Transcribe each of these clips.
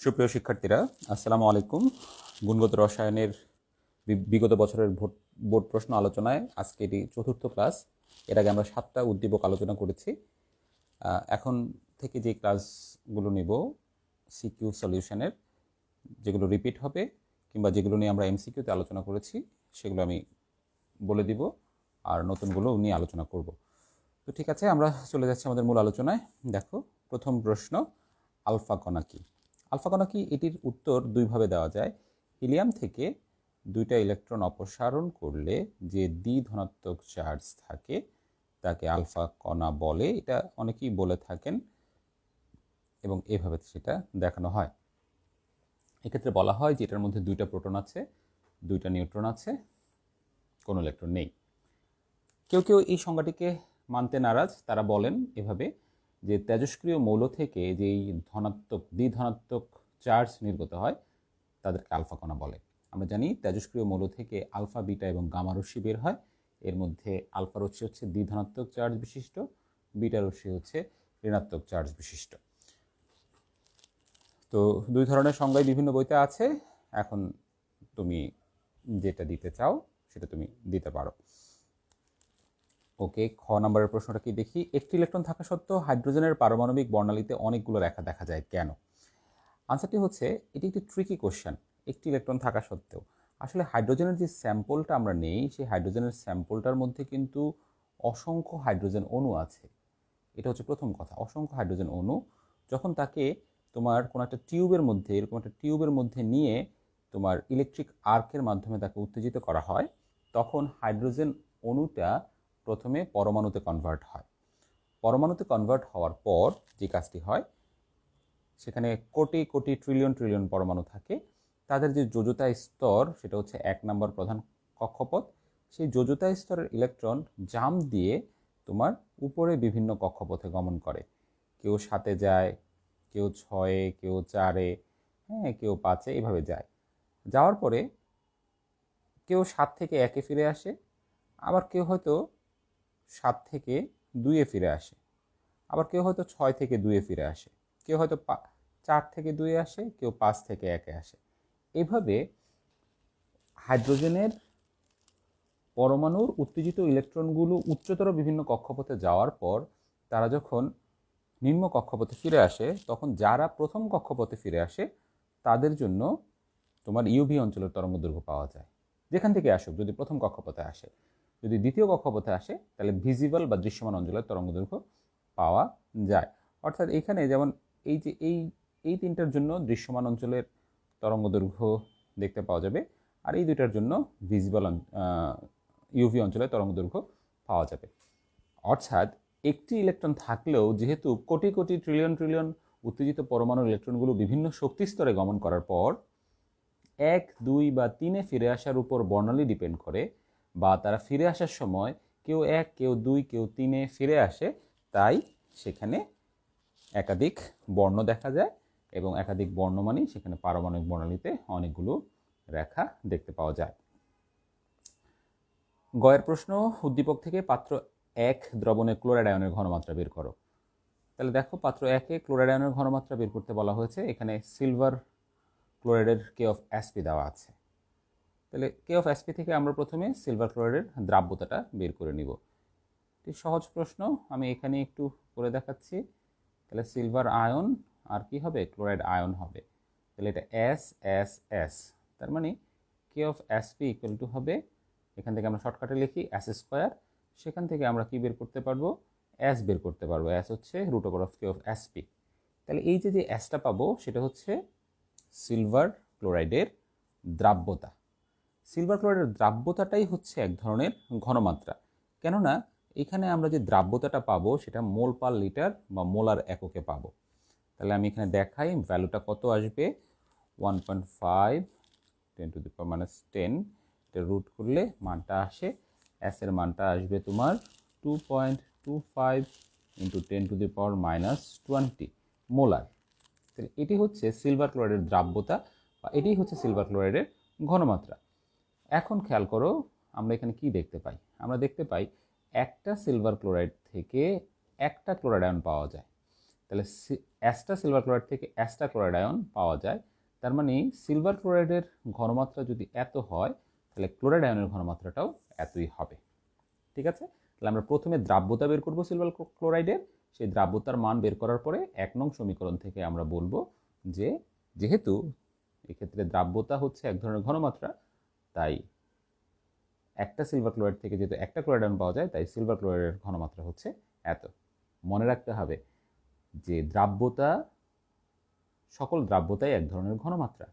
সুপ্রিয় শিক্ষার্থীরা, আসসালামু আলাইকুম। গুণগত রসায়নের বিগত বছরের বোর্ড প্রশ্ন আলোচনায় আজকে এটি চতুর্থ ক্লাস। এর আগে আমরা 7টা উদ্দীপক আলোচনা করেছি। এখন থেকে যে ক্লাসগুলো নিব সিকিউ সলিউশনের, যেগুলো রিপিট হবে কিংবা যেগুলো নিয়ে আমরা এমসিকিউতে আলোচনা করেছি সেগুলো আমি বলে দিব, আর নতুনগুলো নিয়ে আলোচনা করব। তো ঠিক আছে, আমরা চলে যাচ্ছি আমাদের মূল আলোচনায়। দেখো, প্রথম প্রশ্ন, আলফা কণা কি? আলফা কণা কি, এটির উত্তর দুইভাবে দেওয়া যায়। হিলিয়াম থেকে দুইটা ইলেকট্রন অপসারণ করলে যে দ্বি ধনাত্মক চার্জ থাকে তাকে আলফা কণা বলে। এটা অনেকেই বলে থাকেন এবং এভাবে সেটা দেখানো হয়। এক্ষেত্রে বলা হয় যে এটার মধ্যে দুইটা প্রোটন আছে, দুইটা নিউট্রন আছে, কোনো ইলেকট্রন নেই। কেউ কেউ এই সংজ্ঞাটিকে মানতে নারাজ। তারা বলেন এভাবে যে তেজস্ক্রিয় মৌল থেকে যেই দ্বিধনাত্মক চার্জ নির্গত হয় তাদেরকে আলফা কণা বলে। আমরা জানি তেজস্ক্রিয় মৌল থেকে আলফা, বিটা এবং গামা রশ্মি বের হয়। এর মধ্যে আলফা রশ্মি হচ্ছে দ্বিধনাত্মক চার্জ বিশিষ্ট, বিটা রশ্মি হচ্ছে ঋণাত্মক চার্জ বিশিষ্ট। তো দুই ধরনের সংজ্ঞায় বিভিন্ন বইতে আছে। এখন তুমি যেটা দিতে চাও সেটা তুমি দিতে পারো। ওকে, খ নম্বরের প্রশ্নটা কি দেখি। একটি ইলেকট্রন থাকা সত্ত্বেও হাইড্রোজেনের পারমাণবিক বর্ণালীতে অনেকগুলো রেখা দেখা যায় কেন? আনসারটি হচ্ছে, এটি একটি ট্রিকি কোশ্চেন। একটি ইলেকট্রন থাকা সত্ত্বেও আসলে হাইড্রোজেনের যে স্যাম্পলটা আমরা নেই, সেই হাইড্রোজেনের স্যাম্পলটার মধ্যে কিন্তু অসংখ্য হাইড্রোজেন অণু আছে। এটা হচ্ছে প্রথম কথা, অসংখ্য হাইড্রোজেন অণু। যখন তাকে তোমার কোনো একটা টিউবের মধ্যে, এরকম একটা টিউবের মধ্যে নিয়ে তোমার ইলেকট্রিক আর্কের মাধ্যমে তাকে উত্তেজিত করা হয়, তখন হাইড্রোজেন অণুটা প্রথমে পরমাণুতে কনভার্ট হয়। পরমাণুতে কনভার্ট হওয়ার পর যে কাজটি হয়, সেখানে কোটি কোটি ট্রিলিয়ন ট্রিলিয়ন পরমাণু থাকে। তাদের যে যোজ্যতা স্তর, সেটা হচ্ছে 1 নম্বর প্রধান কক্ষপথ। সেই যোজ্যতা স্তরের ইলেকট্রন জাম্প দিয়ে তোমার উপরে বিভিন্ন কক্ষপথে গমন করে। কেউ 7-এ যায়, কেউ 6-এ, কেউ 4-এ, হ্যাঁ, কেউ 5-এ, এভাবে যায়। যাওয়ার পরে কেউ 7 থেকে 1-এ ফিরে আসে, আবার কেউ হয়তো 7 থেকে 2-এ ফিরে আসে, আবার কেউ হয়তো 6 থেকে 2-এ ফিরে আসে, কেউ হয়তো 4 থেকে 2-এ আসে, কেউ 5 থেকে 1-এ আসে। এভাবে হাইড্রোজেনের পরমাণুর উত্তেজিত ইলেকট্রনগুলো উচ্চতর বিভিন্ন কক্ষপথে যাওয়ার পর তারা যখন নিম্ন কক্ষপথে ফিরে আসে, তখন যারা প্রথম কক্ষপথে ফিরে আসে তাদের জন্য তোমার ইউভি অঞ্চলের তরঙ্গদৈর্ঘ্য পাওয়া যায়। যেখান থেকে আসুক, যদি প্রথম কক্ষপথে আসে, যদি দ্বিতীয় কক্ষপথে আসে, তাহলে ভিজিবল বা দৃশ্যমান অঞ্চলের তরঙ্গদৈর্ঘ্য পাওয়া যায়। অর্থাৎ এখানে যেমন এই যে এই তিনটার জন্য দৃশ্যমান অঞ্চলের তরঙ্গদৈর্ঘ্য দেখতে পাওয়া যাবে, আর এই দুইটার জন্য ভিজিবল ইউভি অঞ্চলের তরঙ্গদৈর্ঘ্য পাওয়া যাবে। অর্থাৎ একটি ইলেকট্রন থাকলেও যেহেতু কোটি কোটি ট্রিলিয়ন ট্রিলিয়ন উত্তেজিত পরমাণুর ইলেকট্রনগুলো বিভিন্ন শক্তি স্তরে গমন করার পর 1, 2 বা 3-এ ফিরে আসার উপর বর্ণালী ডিপেন্ড করে, বা তারা ফিরে আসার সময় কেউ 1, কেউ 2, কেউ 3-এ ফিরে আসে, তাই সেখানে একাধিক বর্ণ দেখা যায়, এবং একাধিক বর্ণ মানে সেখানে পারমাণবিক বর্ণালীতে অনেকগুলো রেখা দেখতে পাওয়া যায়। গয়ের প্রশ্ন, উদ্দীপক থেকে পাত্র 1 দ্রবণে ক্লোরাইড আয়নের ঘনমাত্রা বের করো। তাহলে দেখো, পাত্র 1-এ ক্লোরাইড আয়নের ঘনমাত্রা বের করতে বলা হয়েছে। এখানে সিলভার ক্লোরাইডের কে অফ এসপি দেওয়া আছে। তাহলে কে অফ এসপি থেকে আমরা প্রথমে সিলভার ক্লোরাইডের দ্রাব্যতাটা বের করে নিব। এটি সহজ প্রশ্ন, আমি এখানে একটু করে দেখাচ্ছি। তাহলে সিলভার আয়ন আর কি হবে, ক্লোরাইড আয়ন হবে। তাহলে এটা এস এস এস, তার মানে কে অফ এসপি ইকুয়াল টু হবে, এখান থেকে আমরা শর্টকাটে লিখি এস স্কোয়ার। সেখান থেকে আমরা কি বের করতে পারবো, এস বের করতে পারবো। এস হচ্ছে root over of K of SP. তাহলে এই যে এসটা পাবো, সেটা হচ্ছে সিলভার ক্লোরাইডের দ্রাব্যতা। সিলভার ক্লোরাইডের দ্রাব্যতাটাই হচ্ছে এক ধরনের ঘনমাত্রা, কেননা এখানে আমরা যে দ্রাব্যতাটা পাবো সেটা মোল পার লিটার বা মোলার এককে পাবো। তাহলে আমি এখানে দেখাই ভ্যালুটা কত আসবে, 1.5 10⁻⁻10। এটা রুট করলে মানটা আসে, এস এর মানটা আসবে তোমার 2.25 × 10⁻⁻20 মোলার। তাহলে এটি হচ্ছে সিলভার ক্লোরাইডের দ্রাব্যতা, বা এটি হচ্ছে সিলভার ক্লোরাইডের ঘনমাত্রা। এখন খেয়াল করো, আমরা এখানে কি দেখতে পাই, আমরা দেখতে পাই একটা সিলভার ক্লোরাইড থেকে একটা ক্লোরাইড আয়ন পাওয়া যায়। তাহলে অ্যাস্টা সিলভার ক্লোরাইড থেকে অ্যাস্টা ক্লোরাইড আয়ন পাওয়া যায়। তার মানে সিলভার ক্লোরাইডের ঘনমাত্রা যদি এত হয় তাহলে ক্লোরাইড আয়নের ঘনমাত্রাটাও এতই হবে। ঠিক আছে, তাহলে আমরা প্রথমে দ্রাব্যতা বের করব সিলভার ক্লোরাইডের। সেই দ্রাব্যতার মান বের করার পরে 1 নং সমীকরণ থেকে আমরা বলবো যে যেহেতু এক্ষেত্রে দ্রাব্যতা হচ্ছে এক ধরনের ঘনমাত্রা, তাই একটা সিলভার ক্লোরাইড থেকে যেহেতু একটা ক্লোরাইড আয়ন পাওয়া যায়, তাই সিলভার ক্লোরাইডের ঘনমাত্রা হচ্ছে এত। মনে রাখতে হবে যে দ্রাব্যতা, সকল দ্রাব্যতাই এক ধরনের ঘনমাত্রা,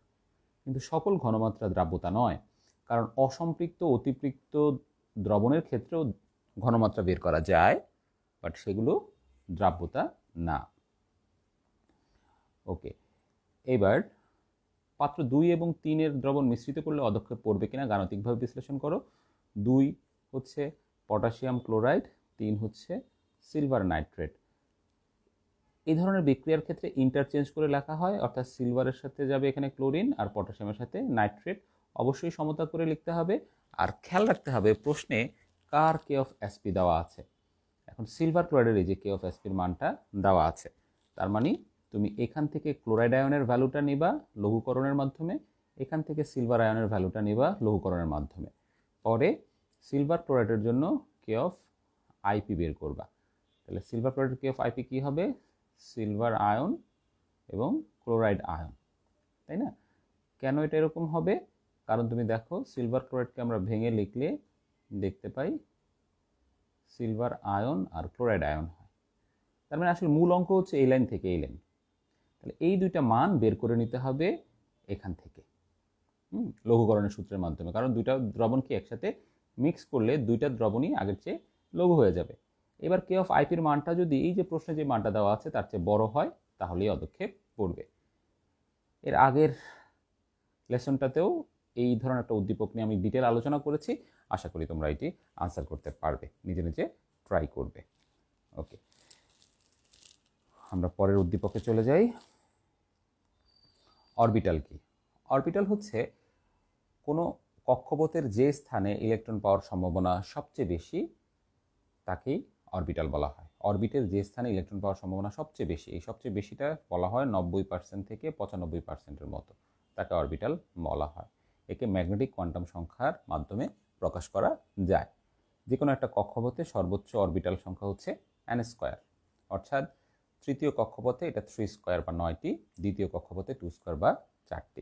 কিন্তু সকল ঘনমাত্রা দ্রাব্যতা নয়, কারণ অসম্পৃক্ত অতিপৃক্ত দ্রবণের ক্ষেত্রেও ঘনমাত্রা বের করা যায়, বাট সেগুলো দ্রাব্যতা না। ওকে, এবার পাত্র 2 এবং 3 এর দ্রবণ মিশ্রিত করলে অদক্ষেপ পড়বে কিনা গাণিতিকভাবে বিশ্লেষণ করো। 2 হচ্ছে পটাশিয়াম ক্লোরাইড, 3 হচ্ছে সিলভার নাইট্রেট। এই ধরনের বিক্রিয়ার ক্ষেত্রে ইন্টারচেঞ্জ করে লেখা হয়, অর্থাৎ সিলভারের সাথে যাবে এখানে ক্লোরিন আর পটাশিয়ামের সাথে নাইট্রেট। অবশ্যই সমতা করে লিখতে হবে। আর খেয়াল রাখতে হবে প্রশ্নে কার কে অফ এসপি দেওয়া আছে। এখন সিলভার ক্লোরাইডের এই যে কে অফ এসপির মানটা দেওয়া আছে, তার মানে তুমি এখান থেকে ক্লোরাইড আয়নের ভ্যালুটা নিবা লঘুকরণের মাধ্যমে, এখান থেকে সিলভার আয়নের ভ্যালুটা নিবা লঘুকরণের মাধ্যমে, পরে সিলভার ক্লোরাইডের জন্য কে অফ আইপি বের করবা। তাহলে সিলভার ক্লোরাইডের কে অফ আইপি কী হবে? সিলভার আয়ন এবং ক্লোরাইড আয়ন, তাই না? কেন এটা এরকম হবে? কারণ তুমি দেখো সিলভার ক্লোরাইডকে আমরা ভেঙে লিখলে দেখতে পাই সিলভার আয়ন আর ক্লোরাইড আয়ন হয়। তার মানে আসলে মূল অঙ্ক হচ্ছে এই লাইন থেকে এই লাইন। তাহলে এই দুইটা মান বের করে নিতে হবে এখান থেকে লঘুকরণের সূত্রের মাধ্যমে, কারণ দুইটা দ্রবণকে একসাথে মিক্স করলে দুইটা দ্রবণই আগের চেয়ে লঘু হয়ে যাবে। এবার কে অফ আইপির মানটা যদি এই যে প্রশ্নে যে মানটা দেওয়া আছে তার চেয়ে বড় হয় তাহলেই অদক্ষেপ পড়বে। এর আগের লেসনটাতেও এই ধরনের একটা উদ্দীপক নিয়ে আমি ডিটেল আলোচনা করেছি। আশা করি তোমরা এটি আনসার করতে পারবে, নিজে নিজে ট্রাই করবে। ওকে, আমরা পরের উদ্দীপকে চলে যাই। অরবিটাল কি? অরবিটাল হচ্ছে কোনো কক্ষপথের যে স্থানে ইলেকট্রন পাওয়ার সম্ভাবনা সবচেয়ে বেশি তাকেই অরবিটাল বলা হয়। অরবিটের যে স্থানে ইলেকট্রন পাওয়ার সম্ভাবনা সবচেয়ে বেশি, এই সবচেয়ে বেশিটা বলা হয় 90% থেকে 95%-এর মতো, তাকে অরবিটাল বলা হয়। একে ম্যাগনেটিক কোয়ান্টাম সংখ্যার মাধ্যমে প্রকাশ করা যায়। যে কোনো একটা কক্ষপথে সর্বোচ্চ অরবিটাল সংখ্যা হচ্ছে n², অর্থাৎ তৃতীয় কক্ষপথে এটা 3² বা 9টি, দ্বিতীয় কক্ষপথে 2² বা 4টি।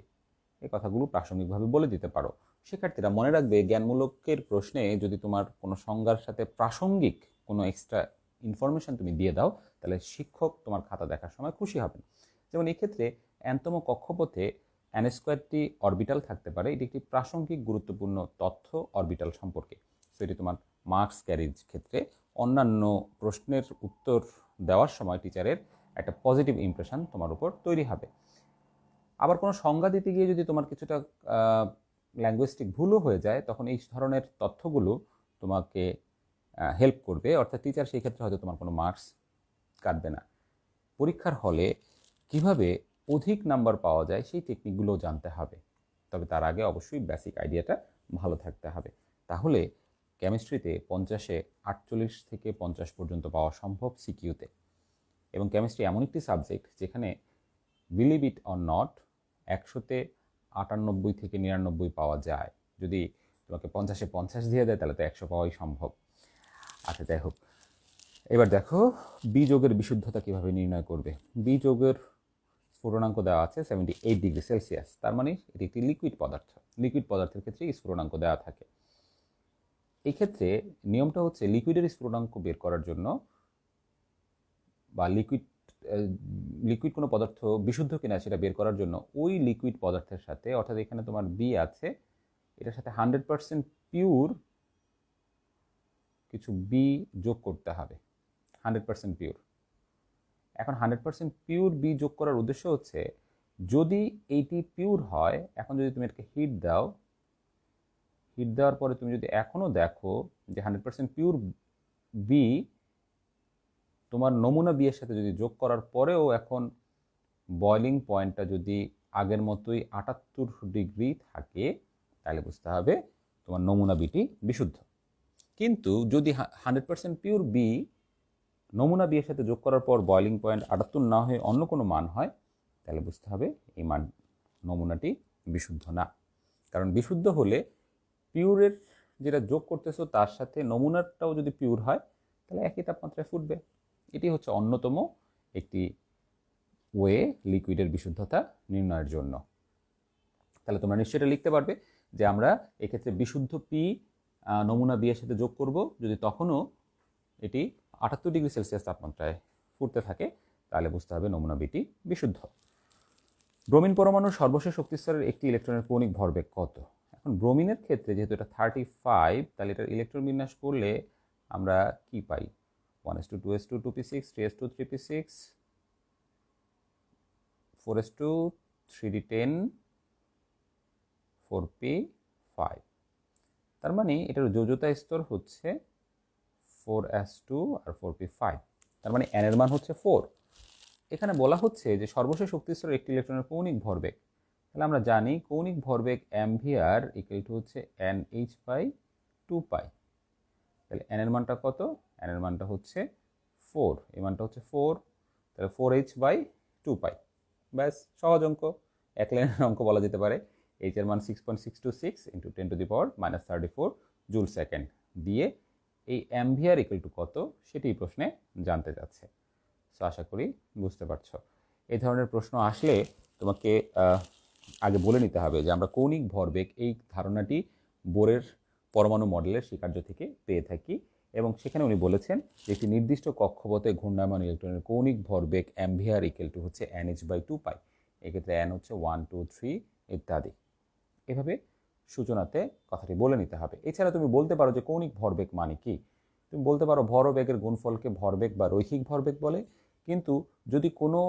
এই কথাগুলো প্রাসঙ্গিকভাবে বলে দিতে পারো। শিক্ষার্থীরা মনে রাখবে, জ্ঞানমূলকের প্রশ্নে যদি তোমার কোনো সংজ্ঞার সাথে প্রাসঙ্গিক কোনো এক্সট্রা ইনফরমেশন তুমি দিয়ে দাও, তাহলে শিক্ষক তোমার খাতা দেখার সময় খুশি হবেন। যেমন এই ক্ষেত্রে n তম কক্ষপথে n²টি অরবিটাল থাকতে পারে। এটি একটি প্রাসঙ্গিক গুরুত্বপূর্ণ তথ্য অরবিটাল সম্পর্কে। সেটি তোমার মার্কস ক্যারিজ ক্ষেত্রে অন্যান্য প্রশ্নের উত্তর দেওয়ার সময় টিচারের একটা পজিটিভ ইমপ্রেশন তোমার উপর তৈরি হবে। আবার কোনো সংজ্ঞা দিতে গিয়ে যদি তোমার কিছুটা ল্যাঙ্গুয়েস্টিক ভুলও হয়ে যায়, তখন এই ধরনের তথ্যগুলো তোমাকে হেল্প করবে, অর্থাৎ টিচার সেই ক্ষেত্রে হয়তো তোমার কোনো মার্কস কাটবে না। পরীক্ষার হলে কিভাবে অধিক নাম্বার পাওয়া যায় সেই টেকনিকগুলো জানতে হবে, তবে তার আগে অবশ্যই বেসিক আইডিয়াটা ভালো থাকতে হবে। তাহলে কেমিস্ট্রিতে 50-এ 48 থেকে 50 পর্যন্ত পাওয়া সম্ভব সিকিউতে। এবং কেমিস্ট্রি এমন একটি সাবজেক্ট যেখানে বিলিভ ইট অর নট 100-তে 98 থেকে 99 পাওয়া যায়। যদি তোমাকে 50-এ 50 দিয়ে দেয় তাহলে তো 100 পাওয়াই সম্ভব। আচ্ছা, যাই হোক, এবার দেখো বি যৌগের বিশুদ্ধতা কিভাবে নির্ণয় করবে। বি যৌগের স্ফুটনাঙ্ক দেওয়া আছে 78 ডিগ্রি সেলসিয়াস, তার মানে এটি একটি লিকুইড পদার্থ। লিকুইড পদার্থের ক্ষেত্রে স্ফুটনাঙ্ক দেওয়া থাকে। এই ক্ষেত্রে নিয়মটা হচ্ছে লিকুইডের স্ফুটনাঙ্ক বের করার জন্য বা লিকুইড কোনো পদার্থ বিশুদ্ধ কিনা সেটা বের করার জন্য ওই লিকুইড পদার্থের সাথে, অর্থাৎ এখানে তোমার বি আছে, এটার সাথে 100% পিওর কিছু বি যোগ করতে হবে। 100% পিওর। এখন 100% পিওর বি যোগ করার উদ্দেশ্য হচ্ছে, যদি এইটি পিওর হয়, এখন যদি তুমি এটাকে হিট দাও, হিট দেওয়ার পরে তুমি যদি এখনও দেখো যে 100% পিওর বি তোমার নমুনা বি এর সাথে যদি যোগ করার পরেও এখন বয়লিং পয়েন্টটা যদি আগের মতোই 78 ডিগ্রি থাকে, তাহলে বুঝতে হবে তোমার নমুনা বিটি বিশুদ্ধ। কিন্তু যদি 100% পিওর বি নমুনা বি এর সাথে যোগ করার পর বয়লিং পয়েন্ট 78 না হয়ে অন্য কোনো মান হয়, তাহলে বুঝতে হবে এই মান নমুনাটি বিশুদ্ধ না। কারণ বিশুদ্ধ হলে পিউরের যেটা যোগ করতেছো তার সাথে নমুনাটাও যদি পিউর হয় তাহলে একই তাপমাত্রায় ফুটবে। এটি হচ্ছে অন্যতম একটি ওয়ে লিকুইডের বিশুদ্ধতা নির্ণয়ের জন্য। তাহলে তোমরা নিশ্চয়ই লিখতে পারবে যে আমরা এক্ষেত্রে বিশুদ্ধ পি নমুনা বি এর সাথে যোগ করব যদি তখনও এটি 78 ডিগ্রি সেলসিয়াস তাপমাত্রায় ফুটতে থাকে, তাহলে বুঝতে হবে নমুনা বিটি বিশুদ্ধ। ব্রোমিন পরমাণুর সর্বশেষ শক্তিস্তরের একটি ইলেকট্রনের কৌণিক ভরবেগ কত? এখন ব্রোমিনের ক্ষেত্রে যেহেতু এটা 35, তাহলে এটার ইলেকট্রন বিন্যাস করলে আমরা কি পাই? 1s2 2s2 2p6 3s2 3p6 4s2 3d10 4p5। তার মানে এটার যোজ্যতা স্তর হচ্ছে 4s2 আর 4p5। তার মানে n এর মান হচ্ছে 4। এখানে বলা হচ্ছে যে সর্বশেষ শক্তিস্তরের একটি ইলেকট্রনের কৌণিক ভরবেগ। তাহলে আমরা জানি কৌণিক ভরবেগ mvr ইকুয়াল টু হচ্ছে nh/2π। তাহলে n এর মানটা কত? n এর মানটা হচ্ছে 4, এই মানটা হচ্ছে 4, তাহলে 4h/2π। ব্যাস, সহজ অঙ্ক, এক লাইনের অঙ্ক বলা যেতে পারে। h এর মান 6.626 ইন্টু 10⁻34 জুল সেকেন্ড দিয়ে এই mvr ইকুয়াল টু কত সেটি প্রশ্নে জানতে যাচ্ছে। সো আশা করি বুঝতে পারছো। এই ধরনের প্রশ্ন আসলে তোমাকে আগে বলে নিতে হবে যে আমরা কৌণিক ভরবেগ এই ধারণাটি বোরের পরমাণু মডেলের স্বীকার্য থেকে পেয়ে থাকি, এবং সেখানে উনি বলেছেন যে একটি নির্দিষ্ট কক্ষপথে ঘূর্ণায়মান ইলেকট্রনের কৌণিক ভরবেগ mvr ইকুয়াল টু হচ্ছে nh/2π। এক্ষেত্রে n হচ্ছে 1 2 3 ইত্যাদি। এভাবে সূচনাতে কথাটি বলে নিতে হবে। এছাড়া তুমি বলতে পারো যে কৌণিক ভরবেগ মানে কি। তুমি বলতে পারো ভর ও বেগের গুণফলকে ভরবেগ বা রৈখিক ভরবেগ বলে। কিন্তু যদি কোনো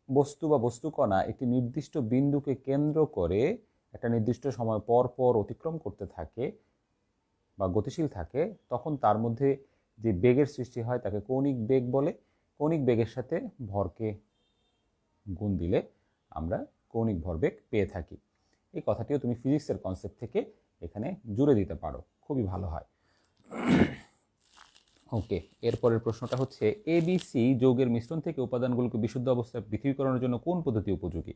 বস্তু বা বস্তুকণা একটি নির্দিষ্ট বিন্দুকে কেন্দ্র করে একটা নির্দিষ্ট সময় পর পর অতিক্রম করতে থাকে বা গতিশীল থাকে, তখন তার মধ্যে যে বেগের সৃষ্টি হয় তাকে কৌণিক বেগ বলে। কৌণিক বেগের সাথে ভরকে গুণ দিলে আমরা কৌণিক ভরবেগ পেয়ে থাকি। এই কথাটিও তুমি ফিজিক্সের কনসেপ্ট থেকে এখানে জুড়ে দিতে পারো, খুবই ভালো হয়। ওকে, এরপরের প্রশ্নটা হচ্ছে ABC যৌগের মিশ্রণ থেকে উপাদানগুলোকে বিশুদ্ধ অবস্থায় পৃথকীকরণের জন্য কোন পদ্ধতি উপযোগী?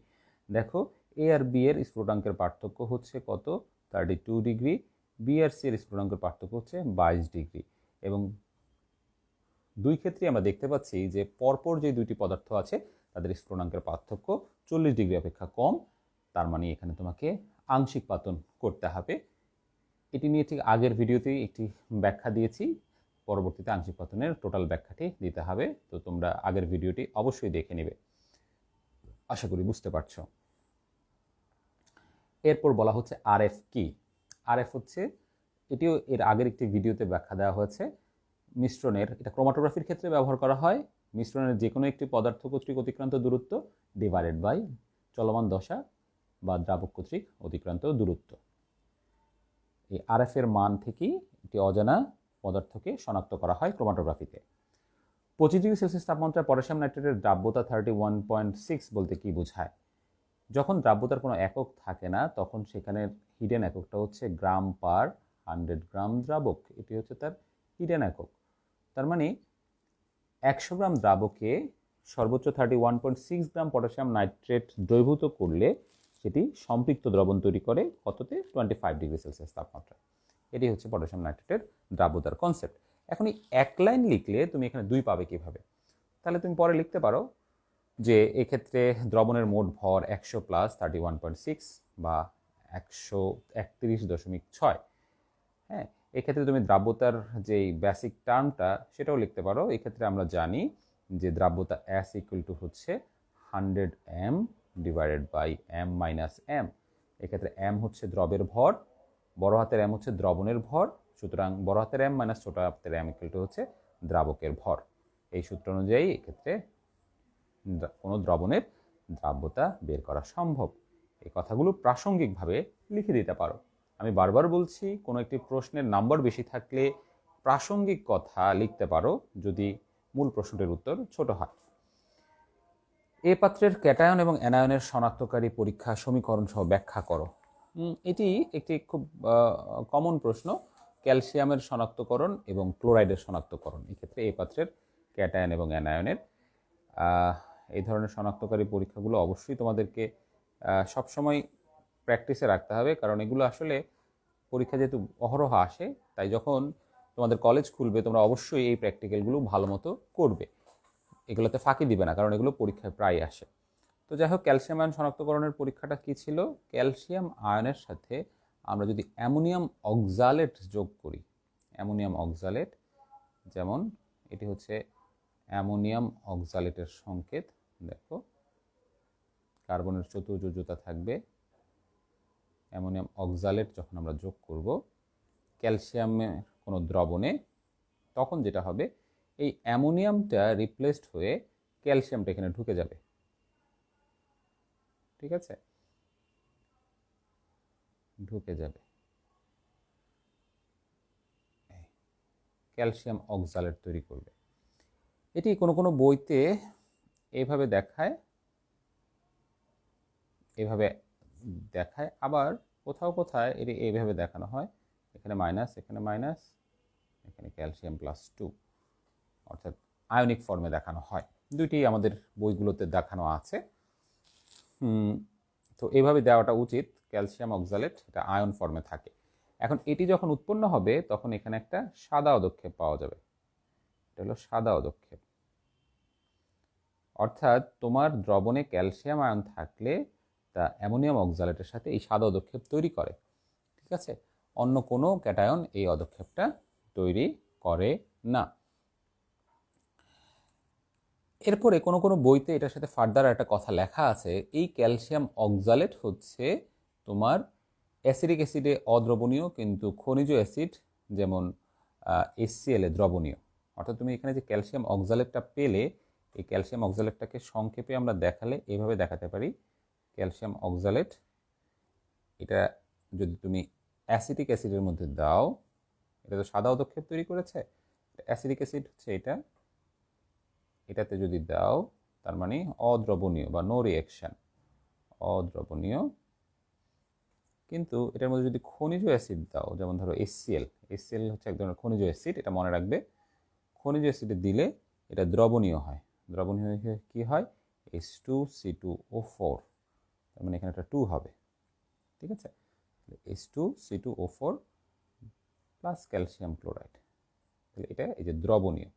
দেখো, A আর B এর স্ফুটনাঙ্কের পার্থক্য হচ্ছে কত? 32 ডিগ্রি। B আর C এর স্ফুটনাঙ্কের পার্থক্য হচ্ছে 22 ডিগ্রি। এবং দুই ক্ষেত্রে আমরা দেখতে পাচ্ছি যে পরপর যে দুইটি পদার্থ আছে তাদের স্ফুটনাঙ্কের পার্থক্য 40 ডিগ্রি অপেক্ষা কম। তার মানে এখানে তোমাকে আংশিক পাতন করতে হবে। এটি নিয়ে ঠিক আগের ভিডিওতেই একটি ব্যাখ্যা দিয়েছি, পরবর্তীতে আংশিক পাতনের টোটাল ব্যাখ্যাটি দিতে হবে। তো তোমরা আগের ভিডিওটি অবশ্যই দেখে নেবে, আশা করি বুঝতে পারছো। এরপর বলা হচ্ছে আরএফ কি। আরএফ হচ্ছে, এটিও এর আগের একটি ভিডিওতে ব্যাখ্যা দেওয়া হয়েছে। মিশ্রণের, এটা ক্রোমাটোগ্রাফির ক্ষেত্রে ব্যবহার করা হয়। মিশ্রণের যে কোনো একটি পদার্থ কর্তৃক অতিক্রান্ত দূরত্ব ডিভাইডেড বাই চলমান দশা বা দ্রাবক কর্তৃক অতিক্রান্ত দূরত্ব। এই আরএফ এর মান থেকেই একটি অজানা পদার্থকে শনাক্ত করা হয় ক্রোমাটোগ্রাফিতে। 25 ডিগ্রি সেলসিয়াস তাপমাত্রায় পটাশিয়াম নাইট্রেটের দ্রাব্যতা 31.6 বলতে কি বোঝায়? যখন দ্রাব্যতার কোনো একক থাকে না তখন সেখানে হিডেন এককটা হচ্ছে গ্রাম পার 100 গ্রাম দ্রাবক। এটি হচ্ছে তার হিডেন একক। তার মানে 100 গ্রাম দ্রাবকে সর্বোচ্চ 31.6 গ্রাম পটাশিয়াম নাইট্রেট দ্রবীভূত করলে সেটি সম্পৃক্ত দ্রবণ তৈরি করে কততে? 25 ডিগ্রি সেলসিয়াস তাপমাত্রা। এটি হচ্ছে পটাশিয়াম নাইট্রেটের দ্রাব্যতার কনসেপ্ট। এখন এই এক লাইন লিখলে তুমি এখানে 2 পাবে কিভাবে? তাহলে তুমি পরে লিখতে পারো যে এক্ষেত্রে দ্রবণের মোট ভর 100 প্লাস 31.6 বা 131.6। হ্যাঁ, এক্ষেত্রে তুমি দ্রাব্যতার যেই বেসিক টার্মটা সেটাও লিখতে পারো। এক্ষেত্রে আমরা জানি যে দ্রাব্যতা S ইকুয়াল টু হচ্ছে 100 m divided by m minus m। এক্ষেত্রে m হচ্ছে দ্রবের ভর, বড় হাতের m হচ্ছে দ্রবণের ভর, সুতরাং বড় হাতের m মাইনাস ছোট হাতের m ইকুয়াল টু হচ্ছে দ্রাবকের ভর। এই সূত্র অনুযায়ী এক্ষেত্রে কোনো দ্রবণের দ্রাব্যতা বের করা সম্ভব। এই কথাগুলো প্রাসঙ্গিকভাবে লিখে দিতে পারো। আমি বারবার বলছি, কোনো একটি প্রশ্নের নাম্বার বেশি থাকলে প্রাসঙ্গিক কথা লিখতে পারো যদি মূল প্রশ্নটির উত্তর ছোট হয়। এ পাত্রের ক্যাটায়ন এবং অ্যানায়নের শনাক্তকারী পরীক্ষা সমীকরণ সহ ব্যাখ্যা করো। এটি একটি খুব কমন প্রশ্ন। ক্যালসিয়ামের শনাক্তকরণ এবং ক্লোরাইডের শনাক্তকরণ। এক্ষেত্রে এ পাত্রের ক্যাটায়ন এবং অ্যানায়নের। এই ধরনের শনাক্তকারী পরীক্ষাগুলো অবশ্যই তোমাদেরকে সবসময় প্র্যাকটিসে রাখতে হবে, কারণ এগুলো আসলে পরীক্ষা যেহেতু অহরহ আসে, তাই যখন তোমাদের কলেজ খুলবে তোমরা অবশ্যই এই প্র্যাকটিক্যালগুলো ভালো মতো করবে, এগুলোতে ফাঁকি দিবে না, কারণ এগুলো পরীক্ষায় প্রায় আসে। তো যাই হোক, ক্যালসিয়াম আয়ন শনাক্তকরণের পরীক্ষাটা কী ছিল? ক্যালসিয়াম আয়নের সাথে আমরা যদি অ্যামোনিয়াম অক্সালেট যোগ করি, অ্যামোনিয়াম অক্সালেট, যেমন এটি হচ্ছে অ্যামোনিয়াম অক্সালেটের সংকেত, দেখো কার্বনের চতুর্যোজ্যতা থাকবে। অ্যামোনিয়াম অক্সালেট যখন আমরা যোগ করব ক্যালসিয়ামের কোনো দ্রবণে, তখন যেটা হবে, এই অ্যামোনিয়ামটা রিপ্লেসড হয়ে ক্যালসিয়ামটা এখানে ঢুকে যাবে। ঠিক আছে, ঢুকে যাবে, ক্যালসিয়াম অক্সালেট তৈরি করবে। এটি কোনো কোনো বইতে এইভাবে দেখায়, এভাবে দেখায়, আবার কোথাও কোথায় এটি এইভাবে দেখানো হয়, এখানে মাইনাস, এখানে মাইনাস, এখানে ক্যালসিয়াম +2, অর্থাৎ আয়নিক ফর্মে দেখানো হয়। দুইটি আমাদের বইগুলোতে দেখানো আছে। তো এইভাবে দেওয়াটা উচিত। ক্যালসিয়াম অক্সালেট এটা আয়ন ফর্মে থাকে। এখন এটি যখন উৎপন্ন হবে তখন এখানে একটা সাদা অদক্ষেপ পাওয়া যাবে, এটা হলো সাদা অদক্ষেপ। অর্থাৎ তোমার দ্রবণে ক্যালসিয়াম আয়ন থাকলে তা অ্যামোনিয়াম অক্সালেটের সাথে এই সাদা অদক্ষেপ তৈরি করে। ঠিক আছে, অন্য কোনো ক্যাটায়ন এই অদক্ষেপটা তৈরি করে না। এরপরে কোনো কোনো বইতে এটার সাথে ফার্দার একটা কথা লেখা আছে, এই ক্যালসিয়াম অক্সালেট হচ্ছে তোমার অ্যাসিডিক অ্যাসিডে অদ্রবণীয়, কিন্তু খনিজ অ্যাসিড যেমন HCl এ দ্রবণীয়। অর্থাৎ তুমি এখানে যে ক্যালসিয়াম অক্সালেটটা পেলে, এই ক্যালসিয়াম অক্সালেটটাকে সংক্ষেপে আমরা দেখালে এইভাবে দেখাতে পারি, ক্যালসিয়াম অক্সালেট এটা যদি তুমি অ্যাসিডিক অ্যাসিডের মধ্যে দাও, এটা তো সাদা অদক্ষেপ তৈরি করেছে, অ্যাসিডিক অ্যাসিড হচ্ছে এটা, এটাতে যদি দাও তার মানে অদ্রবণীয় বা নো রিঅ্যাকশন, অদ্রবণীয়। কিন্তু এটার মধ্যে যদি খনিজ অ্যাসিড দাও, যেমন ধরো HCl, HCl হচ্ছে এক ধরনের খনিজ অ্যাসিড, এটা মনে রাখবে। খনিজ অ্যাসিডে দিলে এটা দ্রবণীয় হয়, দ্রবণীয় হয়ে কী হয়, H2C2O4, তার মানে এখানে একটা 2 হবে। ঠিক আছে, H2C2O4 প্লাস ক্যালসিয়াম ক্লোরাইড, তাহলে এটা এই যে দ্রবণীয়।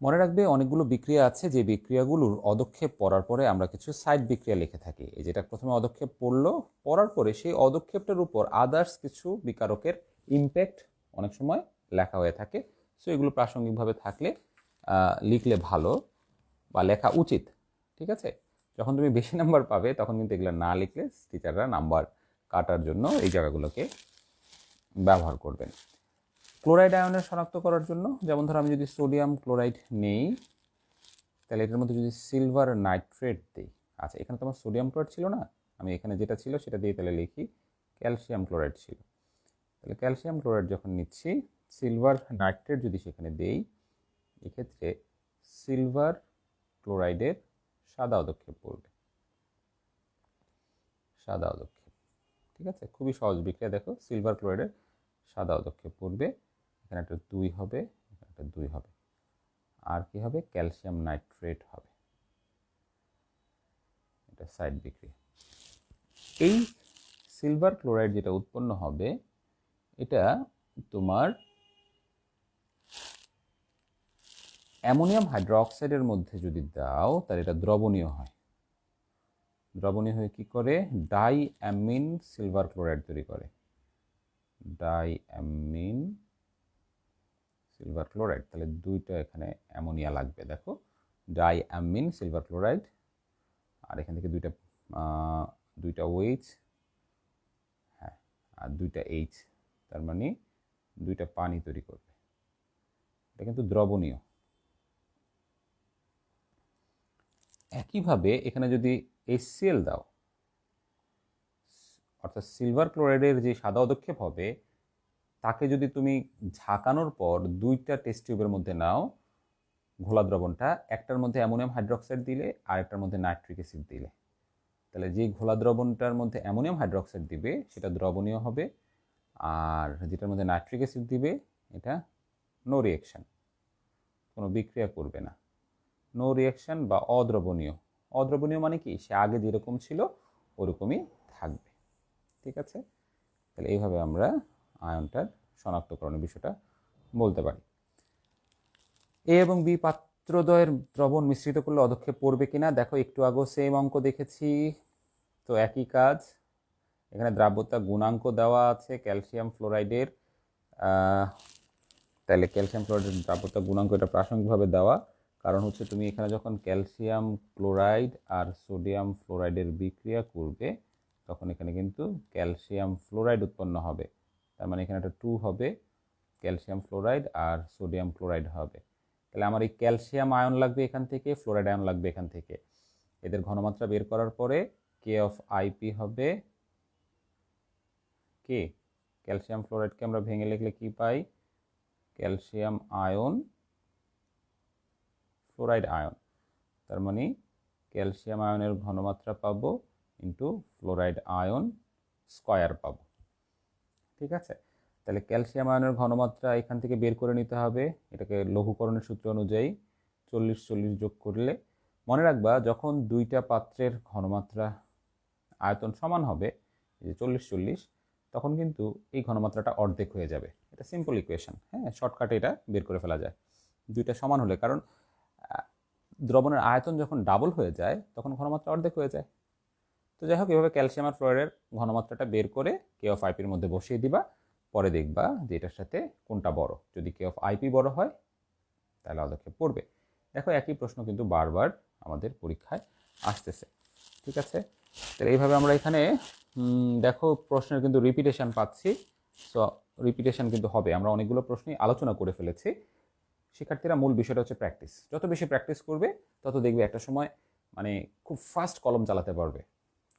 মনে রাখবে অনেকগুলো বিক্রিয়া আছে, যে বিক্রিয়াগুলোর অদক্ষেপ পড়ার পরে আমরা কিছু সাইড বিক্রিয়া লিখে থাকি। এই যেটা প্রথমে অদক্ষেপ পড়লো, পড়ার পরে সেই অদক্ষেপটার উপর আদার্স কিছু বিকারকের ইম্প্যাক্ট অনেক সময় লেখা হয়ে থাকে। সো এগুলো প্রাসঙ্গিকভাবে থাকলে লিখলে ভালো বা লেখা উচিত। ঠিক আছে, যখন তুমি বেশি নাম্বার পাবে তখন কিন্তু এগুলো না লিখলে টিচাররা নাম্বার কাটার জন্য এই জায়গাগুলোকে ব্যবহার করবেন। ক্লোরাইড আয়নের শনাক্ত করার জন্য, যেমন ধরো আমি যদি সোডিয়াম ক্লোরাইড নেই, তাহলে এটার মধ্যে যদি সিলভার নাইট্রেট দিই, আচ্ছা এখানে তোমার সোডিয়াম ক্লোরাইড ছিল না, আমি এখানে যেটা ছিল সেটা দিয়ে তাহলে লিখি ক্যালসিয়াম ক্লোরাইড ছিল। তাহলে ক্যালসিয়াম ক্লোরাইড যখন নিচ্ছি, সিলভার নাইট্রেট যদি সেখানে দেই, এক্ষেত্রে সিলভার ক্লোরাইডের সাদা অদক্ষেপ পড়বে, সাদা অদক্ষেপ। ঠিক আছে, খুবই সহজ বিক্রিয়া, দেখো সিলভার ক্লোরাইডের সাদা অদক্ষেপ পড়বে, এখানে একটা 2 হবে, এখানে একটা 2 হবে, আর কি হবে, ক্যালসিয়াম নাইট্রেট হবে, এটা সাইড বিক্রিয়া। এই সিলভার ক্লোরাইড যেটা উৎপন্ন হবে, এটা তোমার অ্যামোনিয়াম হাইড্রোক্সাইডের মধ্যে যদি দাও তাহলে এটা দ্রবণীয় হয়। দ্রবণীয় হয়ে কি করে, ডাই অ্যামিন সিলভার ক্লোরাইড তৈরি করে, ডাই অ্যামিন সিলভার ক্লোরাইড। তাহলে দুইটা এখানে অ্যামোনিয়া লাগবে, দেখো ডাই অ্যামিন সিলভার ক্লোরাইড, আর এখান থেকে দুইটা OH, হ্যাঁ, আর দুইটা H, তার মানে দুইটা পানি তৈরি করবে, এটা কিন্তু দ্রবণীয়। একইভাবে এখানে যদি HCl দাও, অর্থাৎ সিলভার ক্লোরাইডের যে সাদা অদক্ষেপ হবে তাকে যদি তুমি ঝাঁকানোর পর দুইটা টেস্ট টিউবের মধ্যে নাও ঘোলা দ্রবণটা, একটার মধ্যে অ্যামোনিয়াম হাইড্রোক্সাইড দিলে আর একটার মধ্যে নাইট্রিক অ্যাসিড দিলে, তাহলে যে ঘোলা দ্রবণটার মধ্যে অ্যামোনিয়াম হাইড্রোক্সাইড দিবে সেটা দ্রবণীয় হবে, আর যেটার মধ্যে নাইট্রিক অ্যাসিড দিবে এটা নো রিঅ্যাকশন, কোনো বিক্রিয়া করবে না। নো রিয়াকশন বা অদ্রবণীয়। অদ্রবণীয় মানে কি, সে আগে যেরকম ছিল ওরকমই থাকবে। ঠিক আছে, তাহলে এইভাবে আমরা আয়নটার শনাক্তকরণের বিষয়টা বলতে পারি। এ এবং বি পাত্রদ্বয়ের দ্রবণ মিশ্রিত করলে অধক্ষেপ পড়বে কিনা, দেখো একটু আগে সেম অঙ্ক দেখেছি, তো একই কাজ। এখানে দ্রাব্যতা গুণাঙ্ক দেওয়া আছে ক্যালসিয়াম ফ্লোরাইডের, তাহলে ক্যালসিয়াম ফ্লোরাইডের দ্রাব্যতা গুণাঙ্ক এটা প্রাসঙ্গিকভাবে দেওয়া, কারণ হচ্ছে তুমি এখানে যখন ক্যালসিয়াম ক্লোরাইড আর সোডিয়াম ফ্লোরাইডের বিক্রিয়া করবে তখন এখানে কিন্তু ক্যালসিয়াম ফ্লোরাইড উৎপন্ন হবে, তার মানে এখানে একটা 2 হবে, ক্যালসিয়াম ফ্লোরাইড আর সোডিয়াম ক্লোরাইড হবে। তাহলে আমার এই ক্যালসিয়াম আয়ন লাগবে এখান থেকে, ফ্লোরাইড আয়ন লাগবে এখান থেকে। এদের ঘনমাত্রা বের করার পরে কে অফ আইপি হবে কে, ক্যালসিয়াম ফ্লোরাইডকে আমরা ভেঙে লিখলে কি পাই, ক্যালসিয়াম আয়ন ফ্লোরাইড আয়ন, তার মানে ক্যালসিয়াম আয়নের ঘনমাত্রা পাবো ইন্টু ফ্লোরাইড আয়ন স্কয়ার পাবো। ঠিক আছে, তাহলে ক্যালসিয়াম আয়নের ঘনমাত্রা এখান থেকে বের করে নিতে হবে, এটাকে লঘুকরণের সূত্র অনুযায়ী 40-40 যোগ করলে, মনে রাখবা যখন দুইটা পাত্রের ঘনমাত্রা আয়তন সমান হবে, এই যে 40-40, তখন কিন্তু এই ঘনমাত্রাটা অর্ধেক হয়ে যাবে। এটা সিম্পল ইকুয়েশন, হ্যাঁ, শর্টকাটে এটা বের করে ফেলা যায় দুইটা সমান হলে, কারণ দ্রবণের আয়তন যখন ডাবল হয়ে যায় তখন ঘনমাত্রা অর্ধেক হয়ে যায়। তো যাই হোক, এভাবে ক্যালসিয়াম আর ফ্লোরাইডের ঘনমাত্রাটা বের করে কে অফ আইপির মধ্যে বসিয়ে দিবা, পরে দেখবা যে এটার সাথে কোনটা বড়। যদি কে অফ আইপি বড় হয় তাহলে অধক্ষেপ পড়বে। দেখো একই প্রশ্ন কিন্তু বারবার আমাদের পরীক্ষায় আসতেছে। ঠিক আছে, তাহলে এইভাবে আমরা এখানে দেখো প্রশ্নের কিন্তু রিপিটেশন পাচ্ছি, সো রিপিটেশন কিন্তু হবে, আমরা অনেকগুলো প্রশ্নই আলোচনা করে ফেলেছি। শিক্ষার্থীরা মূল বিষয়টা হচ্ছে প্র্যাকটিস, যত বেশি প্র্যাকটিস করবে তত দেখবে একটা সময় মানে খুব ফাস্ট কলম চালাতে পারবে,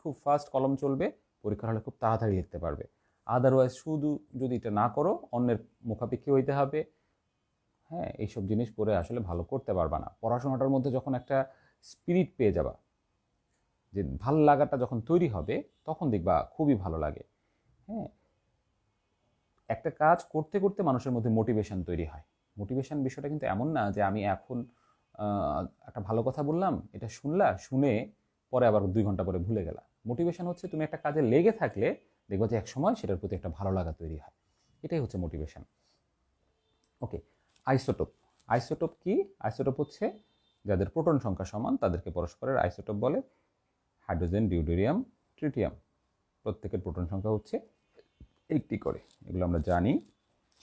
খুব ফাস্ট কলম চলবে, পরীক্ষার হলে খুব তাড়াতাড়ি লিখতে পারবে। আদারওয়াইজ শুধু যদি এটা না করো, অন্যের মুখাপেক্ষী হইতে হবে, হ্যাঁ, এইসব জিনিস করে আসলে ভালো করতে পারবা না। পড়াশোনাটার মধ্যে যখন একটা স্পিরিট পেয়ে যাবা, যে ভাল লাগাটা যখন তৈরি হবে তখন দেখবা খুবই ভালো লাগে। হ্যাঁ, একটা কাজ করতে করতে মানুষের মধ্যে মোটিভেশন তৈরি হয়। মোটিভেশন বিষয়টা কিন্তু এমন না যে আমি এখন একটা ভালো কথা বললাম, এটা শুনে পরে আবার 2 ঘন্টা পরে ভুলে গেলা। মোটিভেশন হচ্ছে তুমি একটা কাজে লেগে থাকলে দেখবো যে এক সময় সেটার প্রতি একটা ভালো লাগা তৈরি হয়, এটাই হচ্ছে মোটিভেশন। ওকে, আইসোটোপ। আইসোটোপ কি? আইসোটোপ হচ্ছে যাদের প্রোটন সংখ্যা সমান তাদেরকে পরস্পরের আইসোটোপ বলে। হাইড্রোজেন, ডিউটেরিয়াম, ট্রিটিয়াম, প্রত্যেকের প্রোটন সংখ্যা হচ্ছে 80 করে, এগুলো আমরা জানি।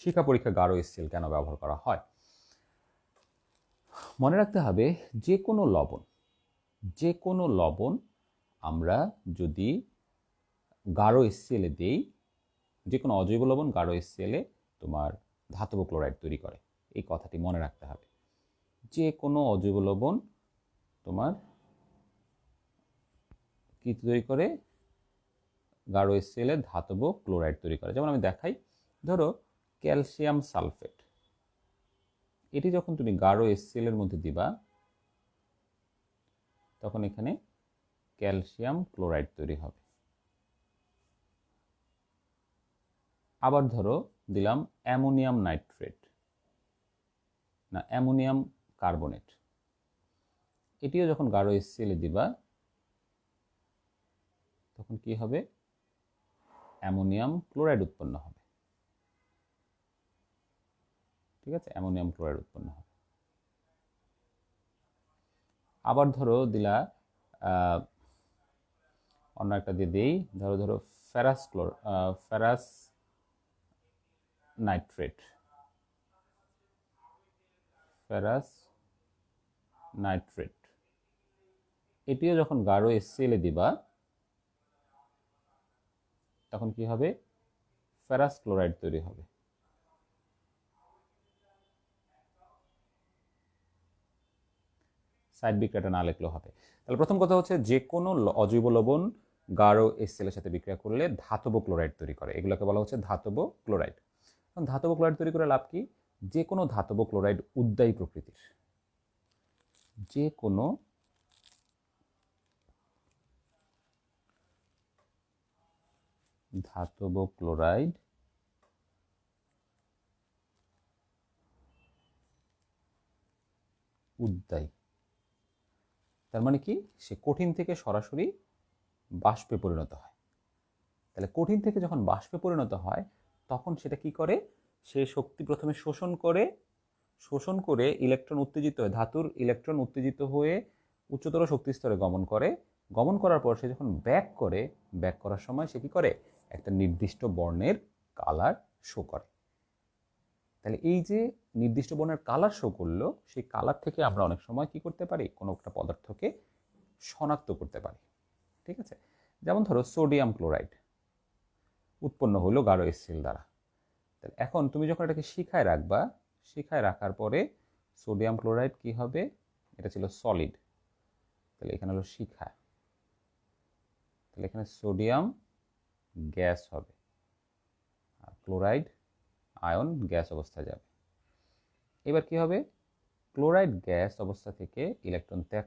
শিক্ষা পরীক্ষা গাঢ় স্কেল কেন ব্যবহার করা হয়? মনে রাখতে হবে যে কোনো লবণ আমরা যদি গাঢ় স্কেলে দেই, যে কোনো অজৈব লবণ গাঢ় স্কেলে তোমার ধাতব ক্লোরাইড তৈরি করে, এই কথাটি মনে রাখতে হবে। যে কোনো অজৈব লবণ তোমার কি তৈরি করে? গাঢ় স্কেলে ধাতব ক্লোরাইড তৈরি করে। যেমন আমি দেখাই, ধরো ক্যালসিয়াম সালফেট, এটি যখন তুমি গাঢ় স্কেলের মধ্যে দিবা তখন এখানে ক্যালসিয়াম ক্লোরাইড তৈরি হবে। আবার ধরো দিলাম অ্যামোনিয়াম নাইট্রেট, না অ্যামোনিয়াম কার্বনেট, এটিও যখন গাঢ় স্কেলে দিবা তখন কি হবে? অ্যামোনিয়াম ক্লোরাইড উৎপন্ন হবে। ঠিক আছে, অ্যামোনিয়াম ক্লোরাইড উৎপন্ন হবে। আবার ধরো দিলা অন্য একটা দিয়ে দিই, ধরো ফেরাস নাইট্রেট, ফেরাস নাইট্রেট, এটিও যখন গাঢ় স্কেলে দিবা তখন কি হবে? ফেরাস ক্লোরাইড তৈরি হবে। সাইড বিক্রিয়াটা না লিখলেও হবে। তাহলে প্রথম কথা হচ্ছে যে কোনো অজৈব লবণ গাঢ় স্কেলের সাথে বিক্রিয়া করলে ধাতব ক্লোরাইড তৈরি করে, এগুলোকে বলা হচ্ছে ধাতব ক্লোরাইড। ধাতব ক্লোরাইড তৈরি করে লাভ কি? যে কোনো ধাতব ক্লোরাইড উদ্বায়ী প্রকৃতির, যে কোনো ধাতব ক্লোরাইড উদ্দায়ী, তার মানে কি সে কঠিন থেকে সরাসরি বাষ্পে পরিণত হয়। তাহলে কঠিন থেকে যখন বাষ্পে পরিণত হয় তখন সেটা কি করে, সে শক্তি প্রথমে শোষণ করে ইলেকট্রন উত্তেজিত হয়ে, ধাতুর ইলেকট্রন উত্তেজিত হয়ে উচ্চতর শক্তি স্তরে গমন করার পর সে যখন ব্যাক করার সময় সে কি করে, একটা নির্দিষ্ট বর্ণের কালার শো করে। তাহলে এই যে নির্দিষ্ট বর্ণের কালার শো করলো, সেই কালার থেকে আমরা অনেক সময় কি করতে পারি, কোনো একটা পদার্থকে শনাক্ত করতে পারি। ঠিক আছে, যেমন ধরো সোডিয়াম ক্লোরাইড উৎপন্ন হলো গাঢ় HCl দ্বারা। তাহলে এখন তুমি যখন এটাকে শিখায় রাখার পরে সোডিয়াম ক্লোরাইড কি হবে, এটা ছিল সলিড, তাহলে এখানে হলো শিখা, তাহলে এখানে সোডিয়াম গ্যাস হবে আর ক্লোরাইড আয়ন গ্যাস অবস্থায় যাবে। এবার কি হবে, ক্লোরাইড গ্যাস অবস্থা থেকে ইলেকট্রন ত্যাগ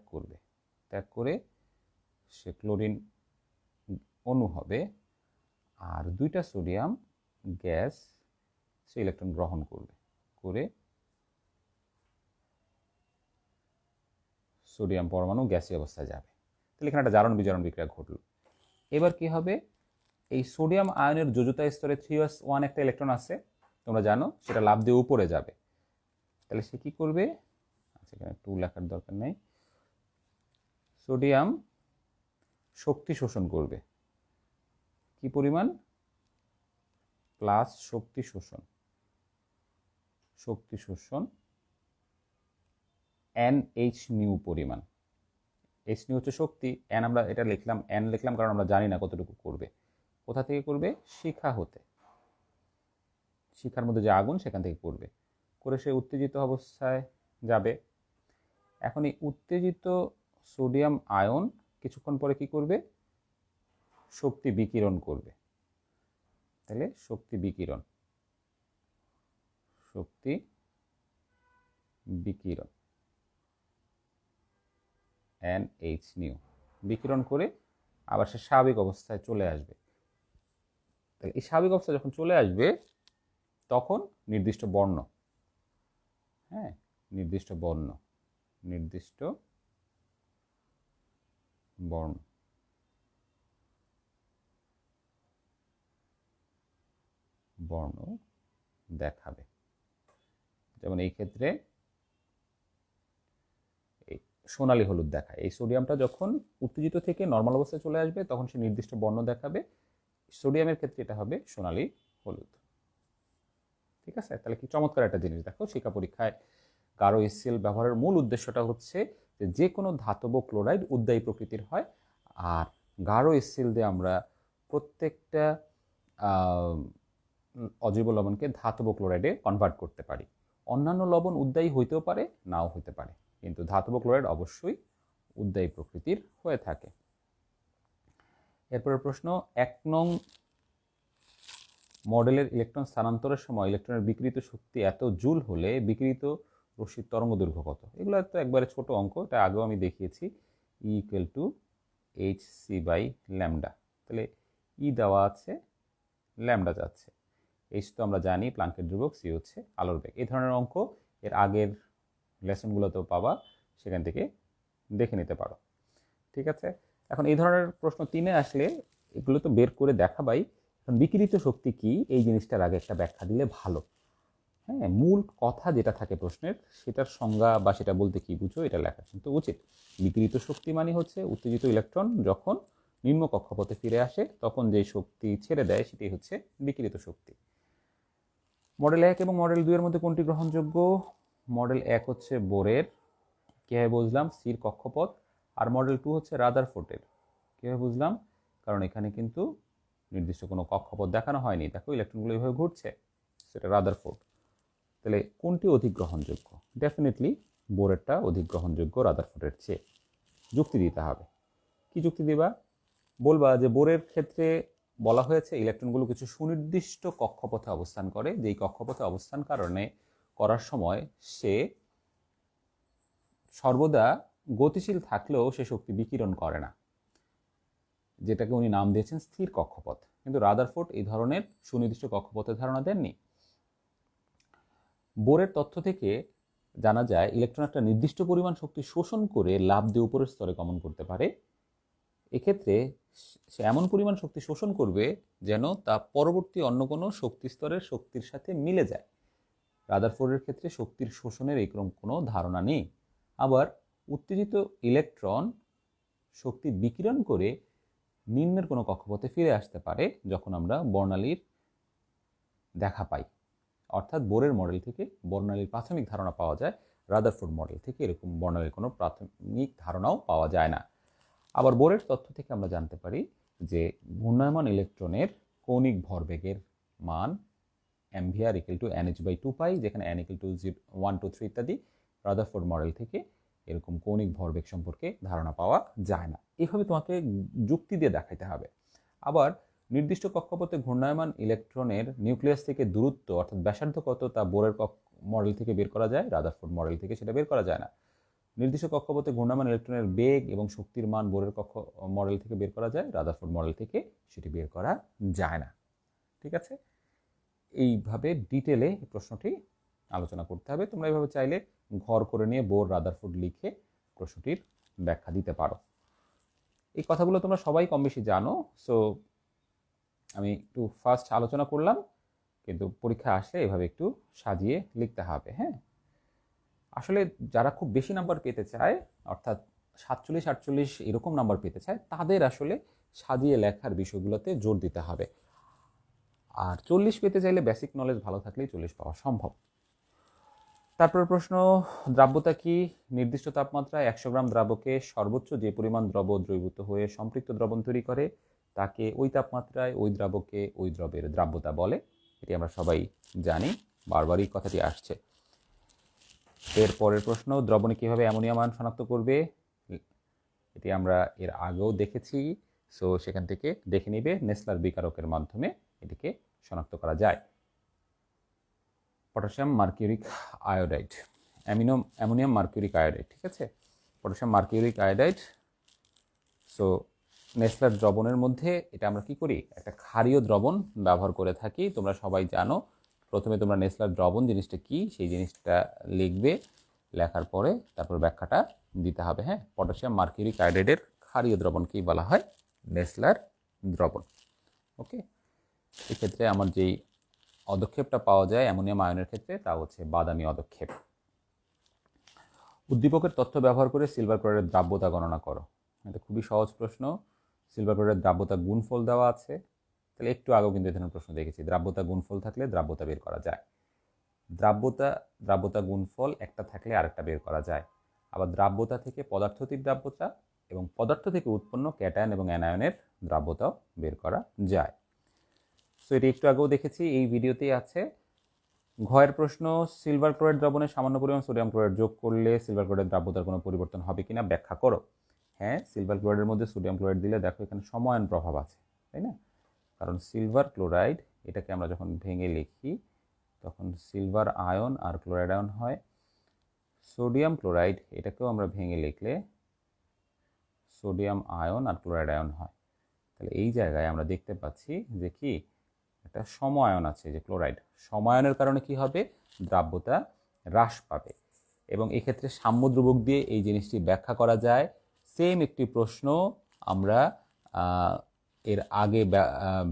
করে সে ক্লোরিন অণু হবে, আর দুইটা সোডিয়াম গ্যাস সে ইলেকট্রন গ্রহণ করে সোডিয়াম পরমাণু গ্যাসীয় অবস্থায় যাবে। তাহলে এখানে একটা জারণ বিজারণ বিক্রিয়া ঘটল। এবার কি হবে, এই সোডিয়াম আয়নের যোজ্যতা স্তরে 3s1 একটা ইলেকট্রন আছে, তোমরা জানো, সেটা লাফ দিয়ে উপরে যাবে। তাহলে সে কি করবে, আচ্ছা এখানে 2 লেখার দরকার নেই, সোডিয়াম শক্তি শোষণ করবে, কি পরিমাণ, প্লাস শক্তি শোষণ NH নিউ পরিমাণ। H নিউ হচ্ছে শক্তি, N আমরা এটা লিখলাম, N লিখলাম কারণ আমরা জানি না কতটুকু করবে। কোথা থেকে করবে, শিখার মধ্যে যে আগুন সেখান থেকে করে সে উত্তেজিত অবস্থায় যাবে। এখন এই উত্তেজিত সোডিয়াম আয়ন কিছুক্ষণ পরে কি করবে, শক্তি বিকিরণ করবে। তাহলে শক্তি বিকিরণ NH নিউ বিকিরণ করে আবার সে স্বাভাবিক অবস্থায় চলে আসবে। তাহলে এই স্বাভাবিক অবস্থায় যখন চলে আসবে তখন নির্দিষ্ট বর্ণ দেখাবে। যেমন এই ক্ষেত্রে সোনালী হলুদ দেখায়। এই সোডিয়ামটা যখন উত্তেজিত থেকে নর্মাল অবস্থায় চলে আসবে তখন সে নির্দিষ্ট বর্ণ দেখাবে, সোডিয়ামের ক্ষেত্রে এটা হবে সোনালী হলুদ। ঠিক আছে, তাহলে কি চমৎকার একটা জিনিস দেখো, শিক্ষা পরীক্ষায় গাঢ় HCl ব্যবহারের মূল উদ্দেশ্যটা হচ্ছে যে কোনো ধাতব ক্লোরাইড উদ্দায়ী প্রকৃতির হয়, আর গাঢ় HCl দিয়ে আমরা প্রত্যেকটা অজৈব লবণকে ধাতব ক্লোরাইডে কনভার্ট করতে পারি। অন্যান্য লবণ উদ্দায়ী হইতেও পারে, নাও হইতে পারে, কিন্তু ধাতব ক্লোরাইড অবশ্যই উদ্দায়ী প্রকৃতির হয়ে থাকে। এরপরের প্রশ্ন, 1 নং মডেলের ইলেকট্রন স্থানান্তরের সময় ইলেকট্রনের বিকিরিত শক্তি এত জুল হলে বিকিরিত রশ্মির তরঙ্গ দৈর্ঘ্য কত? এগুলো তো একবারে ছোট অঙ্ক, এটা আগেও আমি দেখিয়েছি। E=hc/λ। তাহলে ই দেওয়া আছে, ল্যামডা যাচ্ছে, এইচ তো আমরা জানি প্লাঙ্কের ধ্রুবক, সি হচ্ছে আলোর বেগ। এই ধরনের অঙ্ক এর আগের লেসনগুলোতেও পাবা, সেখান থেকে দেখে নিতে পারো। ঠিক আছে, এখন এই ধরনের প্রশ্ন 3-এ আসলে এগুলো তো বের করে দেখাবাই, এখন বিকিরিত শক্তি কি এই জিনিসটার আগে একটা ব্যাখ্যা দিলে ভালো। হ্যাঁ, মূল কথা যেটা থাকে প্রশ্নের সেটার সংজ্ঞা বা সেটা বলতে কি বুঝো এটা লেখা কিন্তু উচিত। বিকিরিত শক্তি মানে হচ্ছে উত্তেজিত ইলেকট্রন যখন নিম্ন কক্ষপথে ফিরে আসে তখন যে শক্তি ছেড়ে দেয় সেটাই হচ্ছে বিকিরিত শক্তি। মডেল 1 এবং মডেল 2 এর মধ্যে কোনটি গ্রহণযোগ্য? মডেল 1 হচ্ছে বোরের, কীভাবে বুঝলাম, সির কক্ষপথ, আর মডেল 2 হচ্ছে রাদারফোর্ডের। কীভাবে বুঝলাম, কারণ এখানে কিন্তু নির্দিষ্ট কোনো কক্ষপথ দেখানো হয়নি, দেখো ইলেকট্রনগুলো এইভাবে ঘুরছে, সেটা রাদারফোর্ড। তাহলে কোনটি অধিক গ্রহণযোগ্য? ডেফিনেটলি বোরেরটা অধিক গ্রহণযোগ্য রাদারফোর্ডের চেয়ে। যুক্তি দিতে হবে। কি যুক্তি দিবা? বলবা যে বোরের ক্ষেত্রে বলা হয়েছে ইলেকট্রনগুলো কিছু সুনির্দিষ্ট কক্ষপথে অবস্থান করে, যেই কক্ষপথে অবস্থান করার সময় সে সর্বদা গতিশীল থাকলেও সে শক্তি বিকিরণ করে না, যেটাকে উনি নাম দিয়েছেন স্থির কক্ষপথ। কিন্তু রাদারফোর্ড এই ধরনের সুনির্দিষ্ট কক্ষপথের ধারণা দেননি। বোরের তথ্য থেকে জানা যায় ইলেকট্রন একটা নির্দিষ্ট পরিমাণ শক্তি শোষণ করে লাফ দিয়ে উপরের স্তরে গমন করতে পারে। এক্ষেত্রে সে এমন পরিমাণ শক্তি শোষণ করবে যেন তা পরবর্তী অন্য কোনো শক্তি স্তরের শক্তির সাথে মিলে যায়। রাদারফোর্ডের ক্ষেত্রে শক্তির শোষণের এরকম কোনো ধারণা নেই। আবার উত্তেজিত ইলেকট্রন শক্তি বিকিরণ করে নিম্নের কোনো কক্ষপথে ফিরে আসতে পারে যখন আমরা বর্ণালীর দেখা পাই। অর্থাৎ বোরের মডেল থেকে বর্ণালীর প্রাথমিক ধারণা পাওয়া যায়, রাদারফোর্ড মডেল থেকে এরকম বর্ণালীর কোনো প্রাথমিক ধারণাও পাওয়া যায় না। আবার বোরের তথ্য থেকে আমরা জানতে পারি যে ঘূর্ণায়মান ইলেকট্রনের কৌণিক ভরবেগের মান mvr equal to nh/2 পাই, যেখানে n equal to 1 2 3 ইত্যাদি। রাদারফোর্ড মডেল থেকে এরকম কৌণিক ভরবেগ সম্পর্কে ধারণা পাওয়া যায় না। এইভাবে তোমাকে যুক্তি দিয়ে দেখাইতে হবে। আবার নির্দিষ্ট কক্ষপথে ঘূর্ণায়মান ইলেকট্রনের নিউক্লিয়াস থেকে দূরত্ব অর্থাৎ ব্যাসার্ধ কত তা বোরের মডেল থেকে বের করা যায়, রাদারফোর্ড মডেল থেকে সেটা বের করা যায় না। নির্দিষ্ট কক্ষপথে ঘূর্ণায়মান ইলেকট্রনের বেগ এবং শক্তির মান বোরের মডেল থেকে বের করা যায়, রাদারফোর্ড মডেল থেকে সেটি বের করা যায় না। ঠিক আছে, এইভাবে ডিটেলে এই প্রশ্নটি আলোচনা করতে হবে। তোমরা এইভাবে চাইলে ঘর করে নিয়ে বোর রাদারফোর্ড লিখে প্রশ্নটির ব্যাখ্যা দিতে পারো। এই কথাগুলো তোমরা সবাই কম বেশি জানো, সো আমি একটু ফার্স্ট আলোচনা করলাম, কিন্তু পরীক্ষা আসলে এভাবে একটু সাজিয়ে লিখতে হবে। হ্যাঁ, আসলে যারা খুব বেশি নাম্বার পেতে চায়, অর্থাৎ 47 48 এরকম নাম্বার পেতে চায়, তাদের আসলে সাজিয়ে লেখার বিষয়গুলোতে জোর দিতে হবে। আর 40 পেতে চাইলে বেসিক নলেজ ভালো থাকলেই 40 পাওয়া সম্ভব। তারপর প্রশ্ন, দ্রাব্যতা কি? নির্দিষ্ট তাপমাত্রায় 100 গ্রাম দ্রাবকে সর্বোচ্চ যে পরিমাণ দ্রব দ্রবীভূত হয়ে সম্পৃক্ত দ্রবণ তৈরি করে তাকে ওই তাপমাত্রায় ওই দ্রাবকে ওই দ্রবের দ্রাব্যতা বলে। এটি আমরা সবাই জানি, বারবারই কথাটি আসছে। এর পরের প্রশ্ন, দ্রবণে কিভাবে অ্যামোনিয়া মান শনাক্ত করবে? এটি আমরা এর আগেও দেখেছি, সো সেখান থেকে দেখে নিবে। নেসলার বিকারকের মাধ্যমে এটিকে শনাক্ত করা যায়। Potassium mercuric iodide, ammonium mercuric iodide. ঠিক আছে, potassium mercuric iodide. So Nessler দ্রবণের মধ্যে এটা আমরা কি করি, একটা ক্ষারীয় দ্রবণ ব্যবহার করে থাকি। তোমরা সবাই জানো। প্রথমে তোমরা নেসলার দ্রবণ জিনিসটা কি সেই জিনিসটা লিখবে, লেখার পরে তারপর ব্যাখ্যাটা দিতে হবে। হ্যাঁ, পটাশিয়াম মার্কিউরিক আয়োডাইডের ক্ষারীয় দ্রবণকেই বলা হয় নেসলার দ্রবণ। ওকে, এক্ষেত্রে আমার যেই অদক্ষেপটা পাওয়া যায় অ্যামোনিয়াম আয়নের ক্ষেত্রে তা হচ্ছে বাদামি অদক্ষেপ। উদ্দীপকের তথ্য ব্যবহার করে সিলভার ক্লোরাইডের দ্রাব্যতা গণনা করো। এটা খুবই সহজ প্রশ্ন। সিলভার ক্লোরাইডের দ্রাব্যতা গুণফল দেওয়া আছে। তাহলে একটু আগেও কিন্তু এই ধরনের প্রশ্ন দেখেছি, দ্রাব্যতা গুণফল থাকলে দ্রাব্যতা বের করা যায়। দ্রাব্যতা গুণফল একটা থাকলে আরেকটা বের করা যায়। আবার দ্রাব্যতা থেকে পদার্থটির দ্রাব্যতা এবং পদার্থ থেকে উৎপন্ন ক্যাটায়ন এবং অ্যানায়নের দ্রাব্যতাও বের করা যায়। সো এটি একটু আগেও দেখেছি, এই ভিডিওতেই আছে। ঘয়ের প্রশ্ন, সিলভার ক্লোরাইড দ্রবণে সামান্য পরিমাণ সোডিয়াম ক্লোরাইড যোগ করলে সিলভার ক্লোরাইড দ্রাব্যতার কোনো পরিবর্তন হবে কিনা ব্যাখ্যা করো। হ্যাঁ, সিলভার ক্লোরাইডের মধ্যে সোডিয়াম ক্লোরাইড দিলে দেখো এখানে সমায়ন প্রভাব আছে, তাই না? কারণ সিলভার ক্লোরাইড এটাকে আমরা যখন ভেঙে লিখি তখন সিলভার আয়ন আর ক্লোরাইড আয়ন হয়। সোডিয়াম ক্লোরাইড এটাকেও আমরা ভেঙে লিখলে সোডিয়াম আয়ন আর ক্লোরাইড আয়ন হয়। তাহলে এই জায়গায় আমরা দেখতে পাচ্ছি যে কি একটা সমায়ন আছে, যে ক্লোরাইড। সমায়নের কারণে কি হবে, দ্রাব্যতা হ্রাস পাবে। এবং এক্ষেত্রে সাম্য ধ্রুবক দিয়ে এই জিনিসটি ব্যাখ্যা করা যায়। সেম একটি প্রশ্ন আমরা এর আগে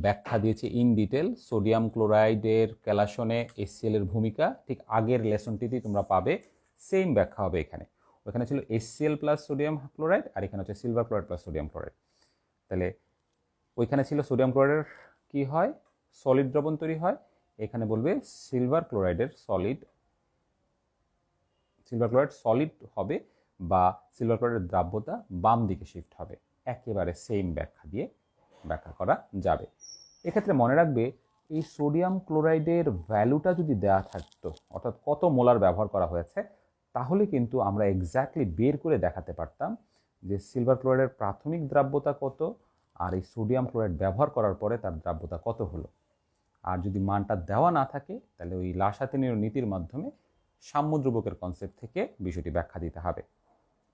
ব্যাখ্যা দিয়েছি ইন ডিটেল। সোডিয়াম ক্লোরাইডের ক্যালাশনে HCl এর ভূমিকা ঠিক আগের লেসনটিতেই তোমরা পাবে। সেম ব্যাখ্যা হবে এখানে। ওখানে ছিল HCl প্লাস সোডিয়াম ক্লোরাইড, আর এখানে হচ্ছে silver chloride plus sodium chloride. তাহলে ওইখানে ছিল সোডিয়াম ক্লোরাইডের কি হয়, সলিড দ্রবণ তৈরি হয়। এখানে বলবে সিলভার ক্লোরাইড সলিড হবে বা সিলভার ক্লোরাইডের দ্রাব্যতা বাম দিকে শিফট হবে। একেবারে সেম ব্যাখ্যা দিয়ে ব্যাখ্যা করা যাবে। এক্ষেত্রে মনে রাখবে, এই সোডিয়াম ক্লোরাইডের ভ্যালুটা যদি দেওয়া থাকতো, অর্থাৎ কত মোলার ব্যবহার করা হয়েছে, তাহলে কিন্তু আমরা এক্স্যাক্টলি বের করে দেখাতে পারতাম যে সিলভার ক্লোরাইডের প্রাথমিক দ্রাব্যতা কত আর এই সোডিয়াম ক্লোরাইড ব্যবহার করার পরে তার দ্রাব্যতা কত হলো। আর যদি মানটা দেওয়া না থাকে তাহলে ওই লাসাতিনীয় নীতির মাধ্যমে সাম্য ধ্রুবকের কনসেপ্ট থেকে বিষয়টি ব্যাখ্যা দিতে হবে।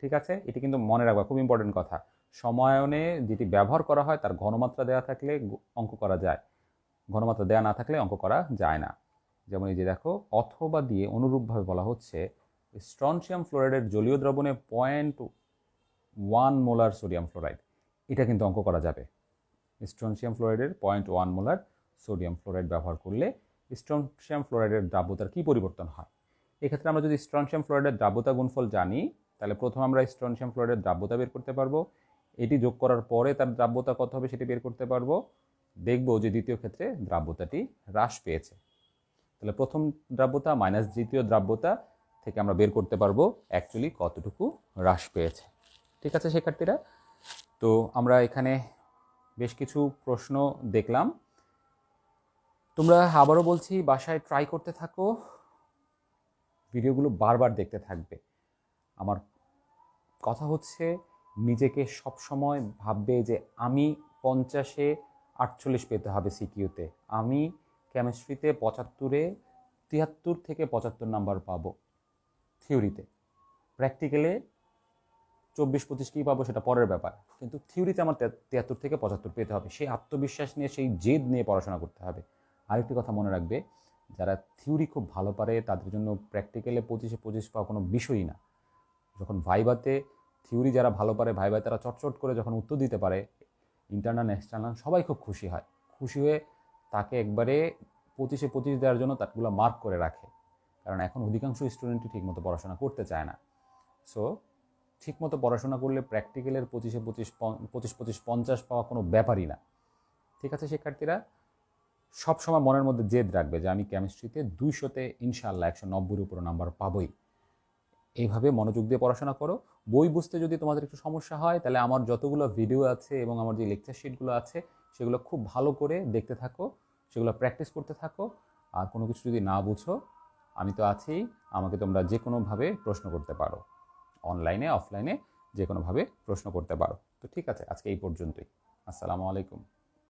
ঠিক আছে, এটি কিন্তু মনে রাখবা, খুব ইম্পর্টেন্ট কথা। সমায়নে যেটি ব্যবহার করা হয় তার ঘনমাত্রা দেওয়া থাকলে অঙ্ক করা যায়, ঘনমাত্রা দেওয়া না থাকলে অঙ্ক করা যায় না। যেমন এই যে দেখো, অথবা দিয়ে অনুরূপভাবে বলা হচ্ছে স্ট্রনশিয়াম ফ্লোরাইডের জলীয় দ্রবণে 0.1 মোলার সোডিয়াম ফ্লোরাইড, এটা কিন্তু অঙ্ক করা যাবে। স্ট্রনশিয়াম ফ্লোরাইডের 0.1 মোলার সোডিয়াম ফ্লোরাইড ব্যবহার করলে স্ট্রনশিয়াম ফ্লোরাইডের দ্রাব্যতার কী পরিবর্তন হয়। এক্ষেত্রে আমরা যদি স্ট্রনশিয়াম ফ্লোরাইডের দ্রাব্যতা গুণফল জানি, তাহলে প্রথম আমরা স্ট্রনশিয়াম ফ্লোরাইডের দ্রাব্যতা বের করতে পারবো। এটি যোগ করার পরে তার দ্রাব্যতা কত হবে সেটি বের করতে পারবো। দেখব যে দ্বিতীয় ক্ষেত্রে দ্রাব্যতাটি হ্রাস পেয়েছে। তাহলে প্রথম দ্রাব্যতা মাইনাস দ্বিতীয় দ্রাব্যতা থেকে আমরা বের করতে পারবো অ্যাকচুয়ালি কতটুকু হ্রাস পেয়েছে। ঠিক আছে শিক্ষার্থীরা, তো আমরা এখানে বেশ কিছু প্রশ্ন দেখলাম। তোমরা আবারও বলছি বাসায় ট্রাই করতে থাকো, ভিডিওগুলো বারবার দেখতে থাকবে। আমার কথা হচ্ছে নিজেকে সবসময় ভাববে যে আমি 50-এ 48 পেতে হবে সিকিউতে, আমি কেমিস্ট্রিতে 75-এ 73 থেকে 75 নাম্বার পাবো থিওরিতে, প্র্যাকটিক্যালে 24-25 কী পাবো সেটা পরের ব্যাপার, কিন্তু থিওরিতে আমার 73 থেকে 75 পেতে হবে। সেই আত্মবিশ্বাস নিয়ে, সেই জেদ নিয়ে পড়াশোনা করতে হবে। আরেকটি কথা মনে রাখবে, যারা থিওরি খুব ভালো পারে তাদের জন্য প্র্যাকটিক্যালে 25-এ 25 পাওয়া কোনো বিষয়ই না। যখন ভাইভাতে থিওরি যারা ভালো পারে, ভাইভায় তারা চটচট করে যখন উত্তর দিতে পারে, ইন্টারনাল এক্সটার্নাল সবাই খুব খুশি হয়। খুশি হয়ে তাকে একবারে 25-এ 25 দেওয়ার জন্য তারগুলো মার্ক করে রাখে, কারণ এখন অধিকাংশ স্টুডেন্টই ঠিকমতো পড়াশোনা করতে চায় না। সো ঠিকমতো পড়াশোনা করলে প্র্যাকটিক্যালের 25-এ 25 50 পাওয়া কোনো ব্যাপারই না। ঠিক আছে শিক্ষার্থীরা, সবসময় মনের মধ্যে জেদ রাখবে যে আমি কেমিস্ট্রিতে 200-তে ইনশাআল্লাহ 190-এর উপরে নাম্বার পাবোই। এইভাবে মনোযোগ দিয়ে পড়াশোনা করো। বই বুঝতে যদি তোমাদের একটু সমস্যা হয়, তাহলে আমার যতগুলো ভিডিও আছে এবং আমার যে লেকচার শিটগুলো আছে সেগুলো খুব ভালো করে দেখতে থাকো, সেগুলো প্র্যাকটিস করতে থাকো। আর কোনো কিছু যদি না বুঝো, আমি তো আছি, আমাকে তোমরা যে কোনোভাবে প্রশ্ন করতে পারো, অনলাইনে অফলাইনে যে কোনোভাবে প্রশ্ন করতে পারো। তো ঠিক আছে, আজকে এই পর্যন্তই। আসসালামু আলাইকুম।